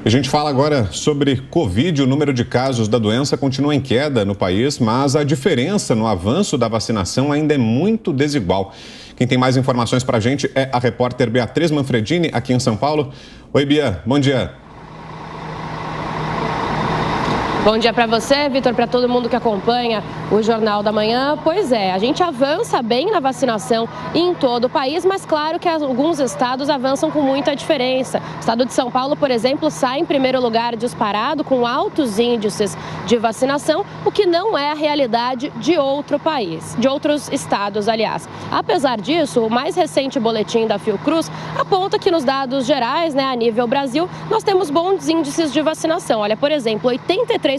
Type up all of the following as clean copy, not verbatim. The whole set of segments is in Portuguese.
A gente fala agora sobre Covid. O número de casos da doença continua em queda no país, mas a diferença no avanço da vacinação ainda é muito desigual. Quem tem mais informações para a gente é a repórter Beatriz Manfredini, aqui em São Paulo. Oi, Bia, bom dia. Bom dia para você, Vitor, para todo mundo que acompanha o Jornal da Manhã. Pois é, a gente avança bem na vacinação em todo o país, mas claro que alguns estados avançam com muita diferença. O estado de São Paulo, por exemplo, sai em primeiro lugar disparado com altos índices de vacinação, o que não é a realidade de outro país, de outros estados, aliás. Apesar disso, o mais recente boletim da Fiocruz aponta que nos dados gerais, a nível Brasil, nós temos bons índices de vacinação. Olha, por exemplo, 83%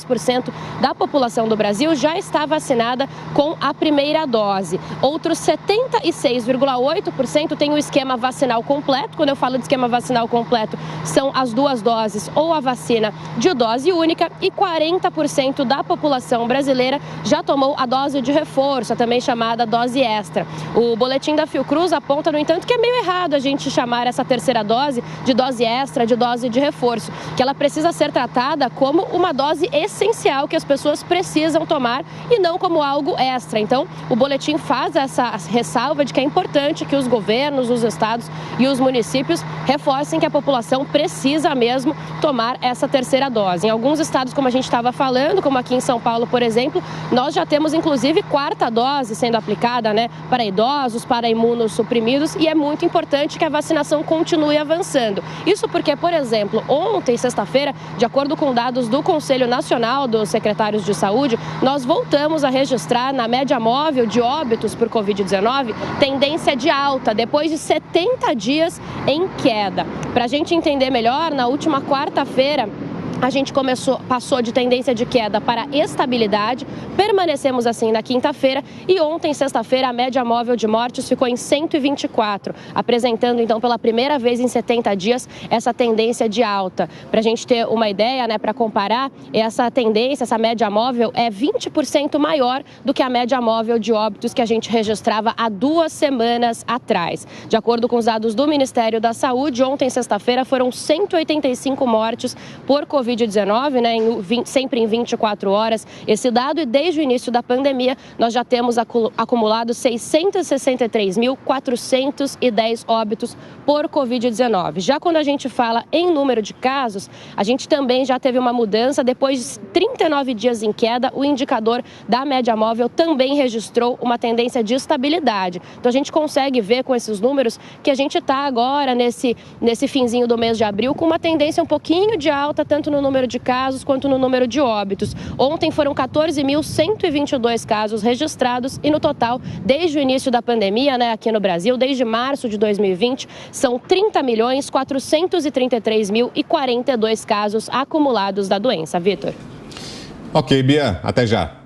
da população do Brasil já está vacinada com a primeira dose. Outros 76,8% têm o esquema vacinal completo. Quando eu falo de esquema vacinal completo, são as duas doses ou a vacina de dose única, e 40% da população brasileira já tomou a dose de reforço, a também chamada dose extra. O boletim da Fiocruz aponta, no entanto, que é meio errado a gente chamar essa terceira dose de dose extra, de dose de reforço, que ela precisa ser tratada como uma dose essencial que as pessoas precisam tomar e não como algo extra. Então, o boletim faz essa ressalva de que é importante que os governos, os estados e os municípios reforcem que a população precisa mesmo tomar essa terceira dose. Em alguns estados, como a gente estava falando, como aqui em São Paulo, por exemplo, nós já temos inclusive quarta dose sendo aplicada, para idosos, para imunossuprimidos, e é muito importante que a vacinação continue avançando. Isso porque, por exemplo, ontem, sexta-feira, de acordo com dados do Conselho Nacional dos Secretários de Saúde, nós voltamos a registrar na média móvel de óbitos por Covid-19 tendência de alta, depois de 70 dias em queda. Para a gente entender melhor, na última quarta-feira, a gente passou de tendência de queda para estabilidade, permanecemos assim na quinta-feira, e ontem, sexta-feira, a média móvel de mortes ficou em 124, apresentando então pela primeira vez em 70 dias essa tendência de alta. Para a gente ter uma ideia, para comparar, essa tendência, essa média móvel é 20% maior do que a média móvel de óbitos que a gente registrava há 2 semanas atrás. De acordo com os dados do Ministério da Saúde, ontem, sexta-feira, foram 185 mortes por Covid-19, sempre em 24 horas esse dado, e desde o início da pandemia nós já temos acumulado 663.410 óbitos por Covid-19. Já quando a gente fala em número de casos, a gente também já teve uma mudança. Depois de 39 dias em queda, o indicador da média móvel também registrou uma tendência de estabilidade. Então a gente consegue ver com esses números que a gente está agora nesse finzinho do mês de abril com uma tendência um pouquinho de alta, tanto no número de casos quanto no número de óbitos. Ontem foram 14.122 casos registrados, e no total, desde o início da pandemia, aqui no Brasil, desde março de 2020, são 30.433.042 casos acumulados da doença. Vitor. Ok, Bia, até já.